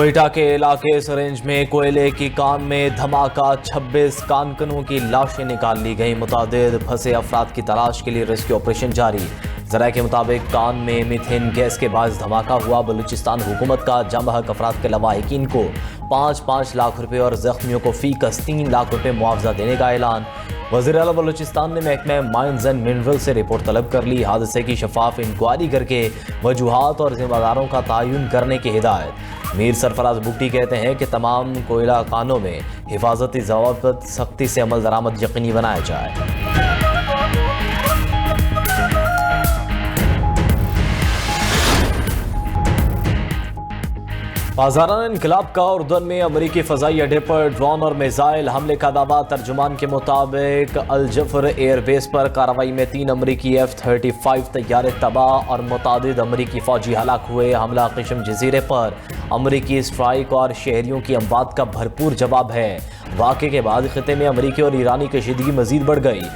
कोयटा के इलाके सरेंज में कोयले की कान में धमाका, 26 कानकनों की लाशें निकाल ली गई। मुतादिद फंसे अफराद की तलाश के लिए रेस्क्यू ऑपरेशन जारी। जराये के मुताबिक कान में मीथेन गैस के बायस धमाका हुआ। बलूचिस्तान हुकूमत का जमबहक अफराद के लवाहिकीन को 5-5 लाख रुपए और जख्मियों को फीकस 3 लाख रुपए मुआवजा देने का ऐलान। वज़ीर आला बलूचिस्तान ने महकमे माइंस एंड मिनरल से रिपोर्ट तलब कर ली। हादसे की शफाफ इंक्वायरी करके वजूहात और जिम्मेदारों का तयन करने की हिदायत। मीर सरफराज बुगटी कहते हैं कि तमाम कोयला खानों में हिफाजती ज़वाबित सख्ती से अमल दरामद यकीनी बनाया जाए। पाज़ाराना इनकलाब का उर्दन में अमरीकी फ़ज़ाई अड्डे पर ड्रोन और मिसाइल हमले का दावा। तर्जुमान के मुताबिक अल जफर एयरबेस पर कार्रवाई में 3 अमरीकी F-35 तैयारे तबाह और मुतादिद अमरीकी फ़ौजी हलाक हुए। हमला क़िश्म जज़ीरे पर अमरीकी स्ट्राइक और शहरियों की अमवात का भरपूर जवाब है। वाक़े के बाद ख़िते में अमरीकी और ईरानी कशीदगी मज़ीद बढ़ गई।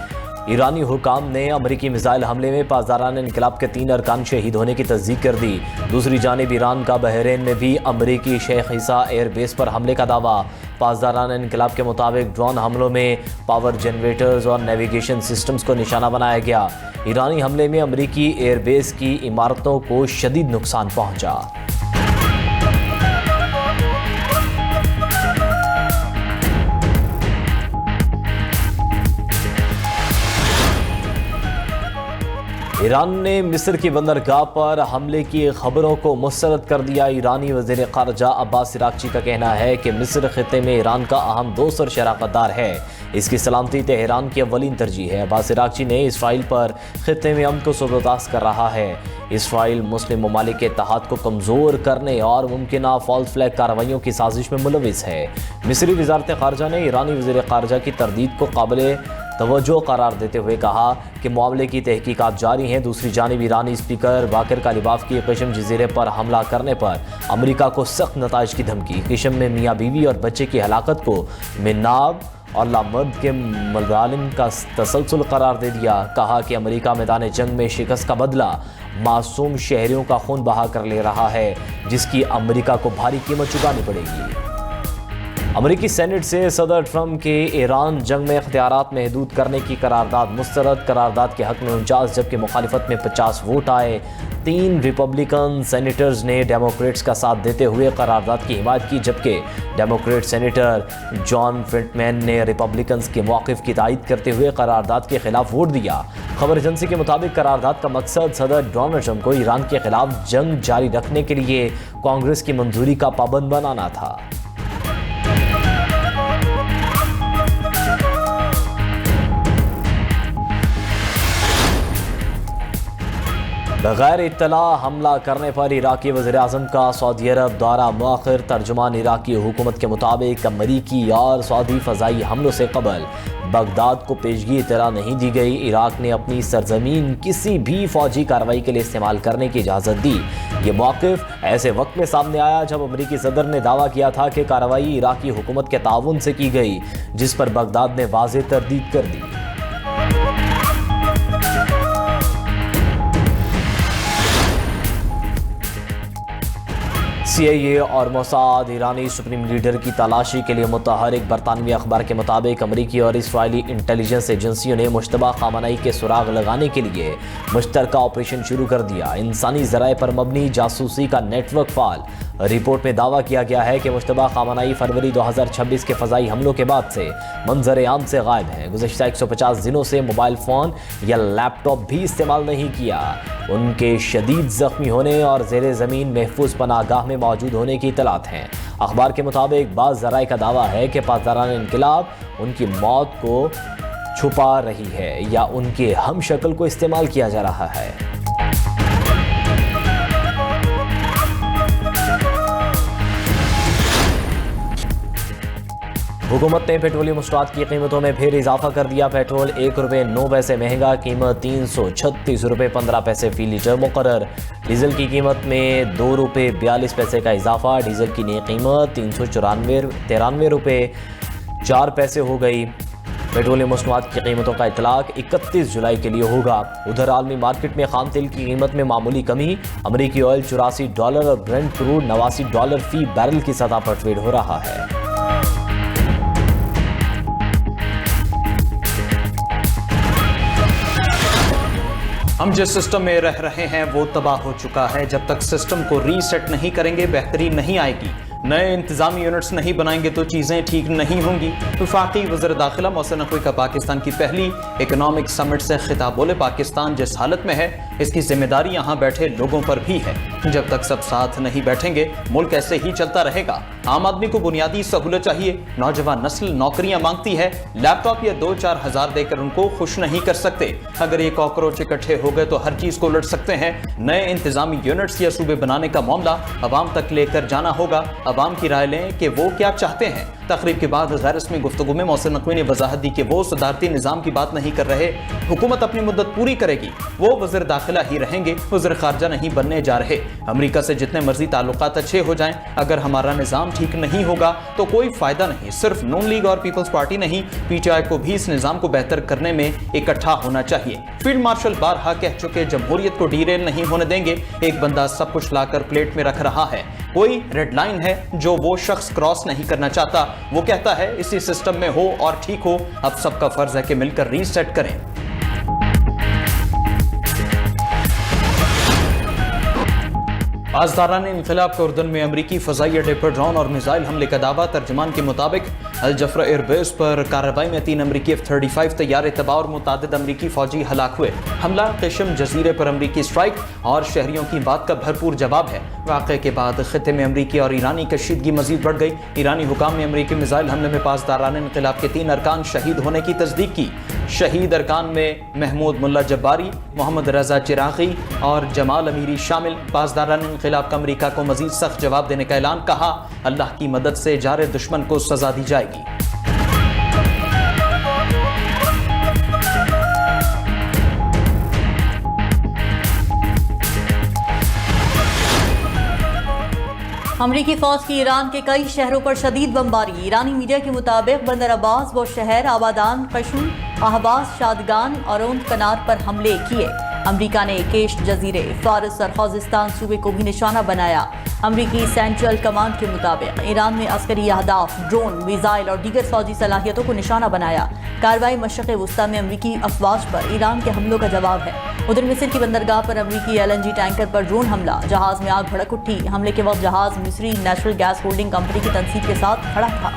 ईरानी हुकाम ने अमरीकी मिसाइल हमले में पाज़ाराना इनकलाब के 3 अरकान शहीद होने की तस्दीक कर दी। दूसरी जानिब ईरान का बहरीन में भी अमरीकी शेख ईसा एयरबेस पर हमले का दावा। पाज़ाराना इनकलाब के मुताबिक ड्रोन हमलों में पावर जनरेटर्स और नेविगेशन सिस्टम्स को निशाना बनाया गया। ईरानी हमले में अमरीकी एयरबेस की इमारतों को शदीद नुकसान पहुँचा। ईरान ने मिस्र की बंदरगाह पर हमले की खबरों को मुस्तरद कर दिया। ईरानी वज़ीर ख़ारजा अब्बास इराक़ची का कहना है कि मिस्र ख़िते में ईरान का अहम दोस्त और शराकतदार है। इसकी सलामती तेहरान की अव्वलीन तरजीह है। अब्बास इराक़ची ने इसराइल पर ख़िते में अमन को ज़बरदस्त कर रहा है। इसराइल मुस्लिम ममालिक के इत्तेहाद को कमज़ोर करने और मुमकिन फॉल्स फ्लैग कार्रवाइयों की साजिश में मुलविस है। मिस्री वज़ारत ख़ारजा ने ईरानी वज़ीर ख़ारजा की तरदीद को काबिल तवज्जो करार देते हुए कहा कि मामले की तहकीकात जारी हैं। दूसरी जानिब ईरानी स्पीकर बाकर कालिबाफ की क़िश्म जज़ीरे पर हमला करने पर अमरीका को सख्त नताइज की धमकी। क़िश्म में मियाँ बीवी और बच्चे की हलाकत को मिनाब और लामर्द के मज़ालिम का तसलसल करार दे दिया। कहा कि अमरीका मैदान जंग में शिकस्त का बदला मासूम शहरियों का खून बहा कर ले रहा है, जिसकी अमरीका को भारी कीमत चुकानी पड़ेगी। अमरीकी सेनेट से सदर ट्रंप के ईरान जंग में इख्तियारात महदूद करने की करारदाद मुस्तरद। करारदाद के हक में 49 जबकि मुखालिफत में 50 वोट आए। 3 रिपब्लिकन सेनेटर्स ने डेमोक्रेट्स का साथ देते हुए करारदाद की हिमायत की, जबकि डेमोक्रेट सेनेटर जॉन फ्रिटमैन ने रिपब्लिकन्स के मौक़िफ़ की तायीद करते हुए करारदाद के खिलाफ वोट दिया। खबर एजेंसी के मुताबिक करारदाद का मकसद सदर डोनाल्ड ट्रंप को ईरान के खिलाफ जंग जारी रखने के लिए कांग्रेस की मंजूरी का पाबंद बनाना था। बगैर इत्तला हमला करने पर इराकी वज़ीर-ए-आज़म का सऊदी अरब दौरा मुअख्खर। तर्जुमान इराकी हुकूमत के मुताबिक अमरीकी और सऊदी फ़ज़ाई हमलों से कबल बगदाद को पेशगी इत्तला नहीं दी गई। इराक ने अपनी सरजमीन किसी भी फ़ौजी कार्रवाई के लिए इस्तेमाल करने की इजाज़त दी। ये मौक़िफ़ ऐसे वक्त में सामने आया जब अमरीकी सदर ने दावा किया था कि कार्रवाई इराकी हुकूमत के ताउन से की गई, जिस पर बगदाद ने वाज़ेह तरदीद कर दी। CIA और मोसाद ईरानी सुप्रीम लीडर की तलाशी के लिए मुतहरिक। बरतानवी अखबार के मुताबिक अमरीकी और इसराइली इंटेलिजेंस एजेंसियों ने मुश्तबा खामनई के सुराग लगाने के लिए मुश्तरका ऑपरेशन शुरू कर दिया। इंसानी ज़राए पर मबनी जासूसी का नेटवर्क फाल। रिपोर्ट में दावा किया गया है कि मुश्तबा खामनई फरवरी 2026 के फ़ज़ाई हमलों के बाद से मंजर आम से गायब हैं। गुज़श्ता 150 दिनों से मोबाइल फ़ोन या लैपटॉप भी इस्तेमाल नहीं किया। उनके शदीद ज़ख्मी होने और ज़ेरे ज़मीन महफूज पनाहगाह में मौजूद होने की इतलात हैं। अखबार के मुताबिक बाज़ ज़राए का दावा है कि पाज़ाराना इनकलाब उनकी मौत को छुपा रही है या उनके हम शक्ल को इस्तेमाल किया जा रहा है। हुकूमत ने पेट्रोलियम मसनूआत की कीमतों में फिर इजाफा कर दिया। पेट्रोल 1 रुपये 9 पैसे महंगा, कीमत 336 रुपये 15 पैसे फ़ी लीटर मुकर्रर। डीजल की कीमत में 2 रुपये 42 पैसे का इजाफा। डीजल की नई कीमत 393 रुपये 4 पैसे हो गई। पेट्रोलियम मसनूआत की कीमतों का इतलाक 31 जुलाई के लिए होगा। उधर आलमी मार्केट में खाम तेल की कीमत में मामूली कमी। अमरीकी ऑयल $84 और ब्रेंट क्रूड $89 फी बैरल की सतह पर ट्रेड हो रहा है। हम जिस सिस्टम में रह रहे हैं वो तबाह हो चुका है। जब तक सिस्टम को रीसेट नहीं करेंगे बेहतरी नहीं आएगी। नए इंतजामी यूनिट्स नहीं बनाएंगे तो चीज़ें ठीक नहीं होंगी। वफाकी वज़ीर दाखिला मोहसिन नकवी का पाकिस्तान की पहली इकोनॉमिक समिट से खिताब। बोले, पाकिस्तान जिस हालत में है इसकी जिम्मेदारी यहाँ बैठे लोगों पर भी है। जब तक सब साथ नहीं बैठेंगे मुल्क ऐसे ही चलता रहेगा। आम आदमी को बुनियादी सहूलत चाहिए। नौजवान नस्ल नौकरियां मांगती है। लैपटॉप या 2-4 हज़ार देकर उनको खुश नहीं कर सकते। अगर ये कॉकरोच इकट्ठे हो गए तो हर चीज़ को उलट सकते हैं। नए इंतजामी यूनिट्स या सूबे बनाने का मामला अवाम तक लेकर जाना होगा। अवाम की राय लें कि वो क्या चाहते हैं। तकरीब के बाद गैर रस्मी गुफ्तगू में मोहसिन नकवी ने वजाहत दी कि वो सदारती निज़ाम की बात नहीं कर रहे। हुकूमत अपनी मुद्दत पूरी करेगी, वो वज़ीर दाखिला ही रहेंगे, वज़ीर खारजा नहीं बनने जा रहे। अमरीका से जितने मर्जी ताल्लुकात अच्छे हो जाएं, अगर हमारा निज़ाम ठीक नहीं होगा तो कोई फ़ायदा नहीं। सिर्फ नून लीग और पीपल्स पार्टी नहीं, PTI को भी इस निज़ाम को बेहतर करने में इकट्ठा होना चाहिए। फील्ड मार्शल बारहा कह चुके जमहूरियत को डीरेल नहीं होने देंगे। एक बंदा सब कुछ लाकर प्लेट में रख रहा है। कोई रेड लाइन है जो वो शख्स क्रॉस नहीं करना चाहता। वो कहता है इसी सिस्टम में हो और ठीक हो। अब सबका फर्ज है कि मिलकर रीसेट करें। पासदारान इनकलाब के उर्दन में अमरीकी फ़ज़ाई अड्डे पर ड्रोन और मिसाइल हमले का दावा। तर्जमान के मुताबिक अल जफरा एयरबेस पर कार्रवाई में 3 अमरीकी F-35 तैयारे तबाह और मुतादिद अमरीकी फौजी हलाक हुए। हमला क़िश्म जजीरे पर अमरीकी स्ट्राइक और शहरियों की बात का भरपूर जवाब है। वाक़े के बाद ख़ित्ते में अमरीकी और ईरानी कशीदगी मजीद बढ़ गई। ईरानी हुकाम ने अमरीकी मिसाइल हमले में पासदारान इनकलाब के 3 अरकान शहीद होने की तस्दीक की। शहीद अरकान में महमूद मुल्ला जब्बारी, मोहम्मद रजा चिरागी और जमाल अमीरी शामिल। पासदारान इनकलाब का अमरीका को मजीद सख्त जवाब देने का ऐलान। कहा, अल्लाह की मदद से जारे दुश्मन को सजा दी जाएगी। अमरीकी फौज की ईरान के कई शहरों पर शदीद बमबारी। ईरानी मीडिया के मुताबिक बंदर अब्बास व शहर आबादान, कश्म, अहबास, शादगान और ओंद कनार पर हमले किए। अमरीका ने केश जजीरे, फारस और खोजिस्तान सूबे को भी निशाना बनाया। अमरीकी सेंट्रल कमांड के मुताबिक ईरान में अस्करी अहदाफ, ड्रोन, मिसाइल और दीगर फौजी सलाहियतों को निशाना बनाया। कार्रवाई मशरक़ वुस्ता में अमरीकी अफवाज पर ईरान के हमलों का जवाब है। उधर मिस्र की बंदरगाह पर अमरीकी LNG टैंकर पर ड्रोन हमला। जहाज में आग भड़क उठी। हमले के वक्त जहाज मिस्री नेशनल गैस होल्डिंग कंपनी की तनसीब के साथ खड़ा था।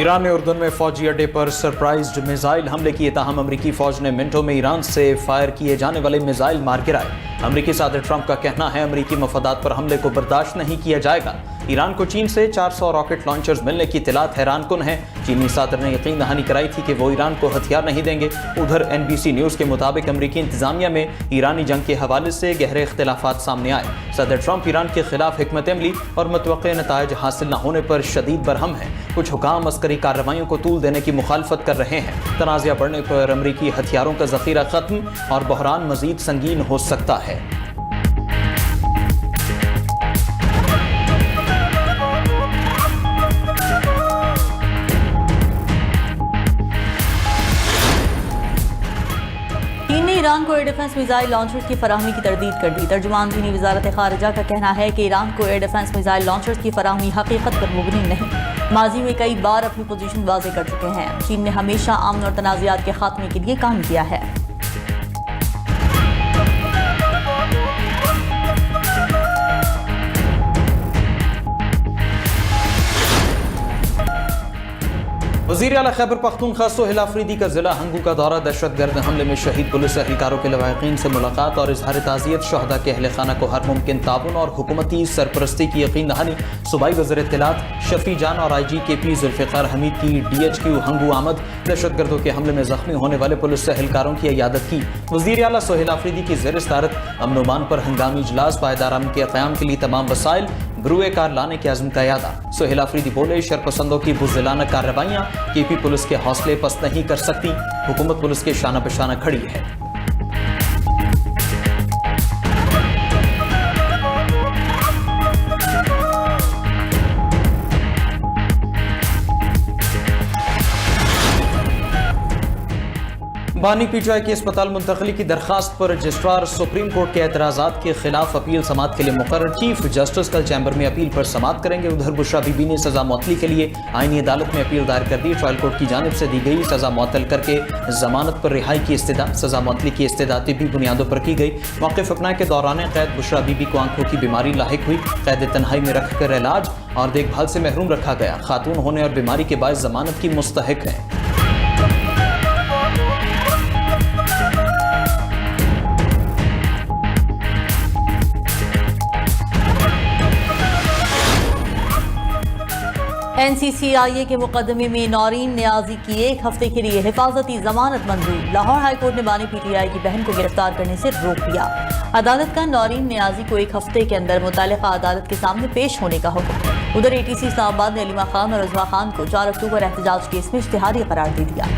ईरान ने उर्दन में फौजी अड्डे पर सरप्राइज्ड मिसाइल हमले किए। ताहम अमरीकी फौज ने मिनटों में ईरान से फायर किए जाने वाले मिसाइल मार गिराए। अमरीकी सदर ट्रंप का कहना है अमरीकी मफादात पर हमले को बर्दाश्त नहीं किया जाएगा। ईरान को चीन से 400 रॉकेट लॉन्चर्स मिलने की इत्तलात हैरानकुन है। चीनी सदर ने यकीन दहानी कराई थी कि वो ईरान को हथियार नहीं देंगे। उधर NBC न्यूज़ के मुताबिक अमरीकी इंतजामिया में ईरानी जंग के हवाले से गहरे इख्तिलाफात सामने आए। सदर ट्रंप ईरान के खिलाफ हिकमत अमली और मुतवक्के नताइज हासिल न होने पर शदीद बरहम है। कुछ हुकाम अस्करी कार्रवाइयों को तूल देने की मुखालफत कर रहे हैं। तनाज़ा बढ़ने पर अमरीकी हथियारों का जखीरा खत्म और बहरान मजीद संगीन हो सकता है। ईरान को एयर डिफेंस मिसाइल लॉन्चर्स की फराहमी की तरदीद कर दी। तर्जुमान चीनी वजारत खारजा का कहना है कि ईरान को एयर डिफेंस मिसाइल लॉन्चर्स की फराहमी हकीकत पर मुबनी नहीं, माजी में कई बार अपनी पोजीशन वाज़ेह कर चुके हैं। चीन ने हमेशा अमन और तनाज़ात के खात्मे के लिए काम किया है। वज़ीर आला खैबर पख्तूनख्वा सोहेल आफरीदी का जिला हंगू का दौरा। दहशतगर्द हमले में शहीद पुलिस एहलकारों के लवाहिकीन से मुलाकात और इजहार ताज़ियत। शहदा के अहल खाना को हर मुमकिन ताउन और हुकूमती सरपरस्ती की यकीन दहानी। सूबाई वज़ीर इत्तलात शफी जान और IG KP जुल्फ़िकार हमीद की DHQ हंगू आमद। दहशतगर्दों के हमले में जख्मी होने वाले पुलिस एहलकारों की इयादत की। वज़ीर आला सोहेल आफरीदी की ज़ेर सदारत अमन अमान पर हंगामी इजलास। पायदार अमन के क़याम के लिए तमाम वसाइल गुरुए कार लाने के अज़्म का यादा। सोहेल आफरीदी बोले, शरपसंदों की बुज़दिलाना कार्रवाइयाँ KP पुलिस के हौसले पस्त नहीं कर सकती। हुकूमत पुलिस के शाना बशाना खड़ी है। बानी पीटीआई की अस्पताल मुंतकली की दरखास्त पर रजिस्ट्रार सुप्रीम कोर्ट के एतराज़ात के खिलाफ अपील समात के लिए मुकर्रर। चीफ जस्टिस कल चैम्बर में अपील पर समात करेंगे। उधर बुशरा बीबी ने सजा मुअत्तली के लिए आईनी अदालत में अपील दायर कर दी। ट्रायल कोर्ट की जानिब से दी गई सजा मुअत्तल करके जमानत पर रिहाई की इस्तदा। सजा मुअत्तली की इस्तदा तिब्बी बुनियादों पर की गई। मौक़िफ़ अपनाए के दौरान कैद बुशरा बीबी को आंखों की बीमारी लाहिक हुई। कैद तन्हाई में रखकर इलाज और देखभाल से महरूम रखा गया। खातून होने और बीमारी के बायस जमानत की मुस्तहिक है। NCCIA के मुकदमे में नौरीन नियाजी की 1 हफ्ते के लिए हिफाजती जमानत मंजूर। लाहौर हाई कोर्ट ने बानी PTI की बहन को गिरफ्तार करने से रोक दिया। अदालत का नौरीन नियाजी को 1 हफ्ते के अंदर मुतालिका अदालत के सामने पेश होने का हुक्म। उधर ATC इस्लामाबाद ने अलीमा खान और उजमा खान को 4 अक्टूबर एहतजाज केस में इश्तिहारी करार दे दिया।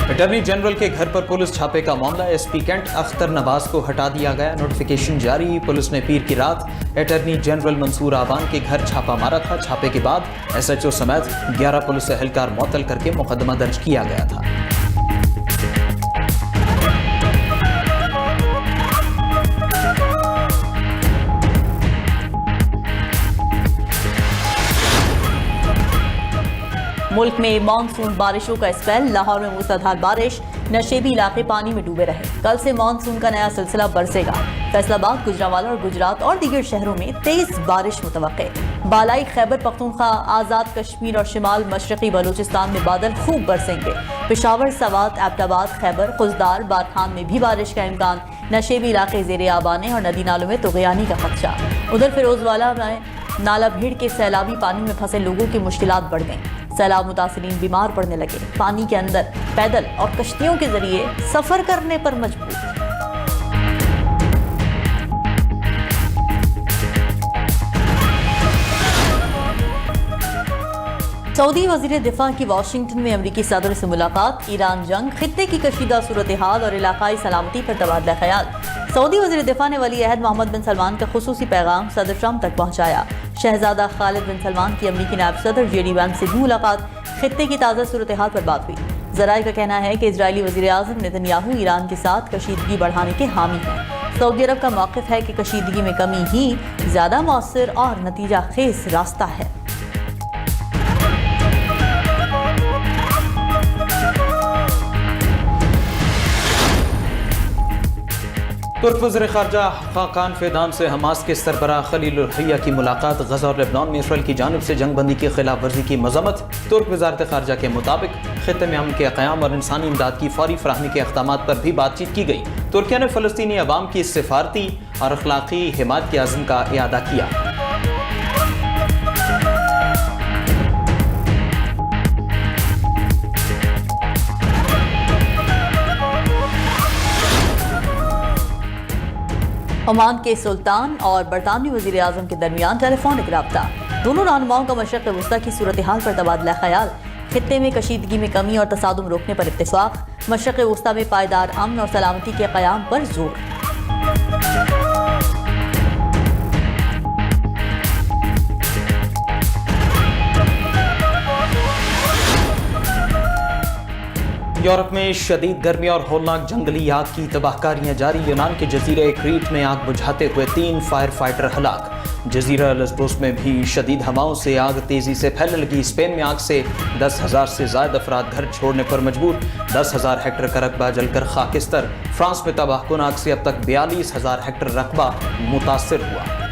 अटॉर्नी जनरल के घर पर पुलिस छापे का मामला। SP कैंट अख्तर नवाज को हटा दिया गया। नोटिफिकेशन जारी। पुलिस ने पीर की रात अटॉर्नी जनरल मंसूर आवान के घर छापा मारा था। छापे के बाद SHO समेत 11 पुलिस एहलकार मुअत्तल करके मुकदमा दर्ज किया गया था। मुल्क में मानसून बारिशों का स्पेल। लाहौर में मूसलाधार बारिश। नशेबी इलाके पानी में डूबे रहे। कल से मानसून का नया सिलसिला बरसेगा। फैसलाबाद, गुजरांवाला और गुजरात और दीगर शहरों में तेज बारिश मुतवक्के। बालाई खैबर पख्तूनख्वा, आज़ाद कश्मीर और शिमाल मशरकी बलूचिस्तान में बादल खूब बरसेंगे। पेशावर, सवात, एबटाबाद, खैबर, खुजदार, बारखान में भी बारिश का इम्कान। नशेबी इलाके ज़ेरे आबाने और नदी नालों में तुग़यानी का खदशा। उधर फिरोजवाला में नाला भीड़ के सैलाबी पानी में फंसे लोगों की मुश्किलात बढ़ गईं। सैलाब मुतासिरीन बीमार पड़ने लगे। पानी के अंदर पैदल और कश्तियों के जरिए सफर करने पर मजबूर। सऊदी वज़ीर दिफा की वाशिंगटन में अमरीकी सदर से मुलाकात। ईरान जंग, खित्ते की कशीदा सूरत हाल और इलाकाई सलामती पर तबादला ख्याल। सऊदी वज़ीर दिफा ने वली अहद मोहम्मद बिन सलमान का खुसूसी पैगाम सदर ट्रंप तक पहुँचाया। शहजादा खालिद बिन सलमान की अमरीकी नायब सदर JD Vance से भी मुलाकात। खित्ते की ताज़ा सूरत हाल पर बात हुई। ज़राए का कहना है कि इजरायली वज़ीर आज़म नेतन्याहू ईरान के साथ कशीदगी बढ़ाने के हामी हैं। सऊदी अरब का मौक़िफ़ है कि कशीदगी में कमी ही ज़्यादा मौसर और नतीजा खेज रास्ता है। तुर्क वज़ीर ख़ारजा खाकान फ़ेदान से हमास के सरबराह खलील उल हय्या की मुलाकात। गज़ा और लेबनान में इसराइल की जानिब से जंग बंदी की खिलाफ वर्जी की मज़म्मत। तुर्क वज़ारत ख़ारजा के मुताबिक ख़ित्ते में अमन के क़याम और इंसानी इमदाद की फ़ौरी फ़राहमी के अक़दामात पर भी बातचीत की गई। तुर्किया ने फ़लस्तीनी अवाम की सिफारती और अखलाक़ी हिमायत के आज़म का इआदा किया। ओमान के सुल्तान और बरतानवी वज़ीर आज़म के दरमियान टेलीफोनिक रब्ता। दोनों रहनुमाओं का मशरिक़ वस्ता की सूरत हाल पर तबादला ख्याल। खित्ते में कशीदगी में कमी और तसादुम रोकने पर इत्तेफाक। मशरिक़ वस्ता में पायदार अमन और सलामती के क़याम पर जोर। यूरोप में शदीद गर्मी और होलनाक जंगली आग की तबाहकारियां जारी। यूनान के जजीरे क्रीट में आग बुझाते हुए 3 फायर फाइटर हलाक। जजीरा लेस्बोस में भी शदीद हवाओं से आग तेजी से फैलने लगी। स्पेन में आग से 10,000 से ज्यादा अफराद घर छोड़ने पर मजबूर। 10,000 हेक्टर का रकबा जलकर खाकिस्तर। फ्रांस में तबाहकुन आग से अब तक 42,000 हेक्टर रकबा मुतासिर हुआ।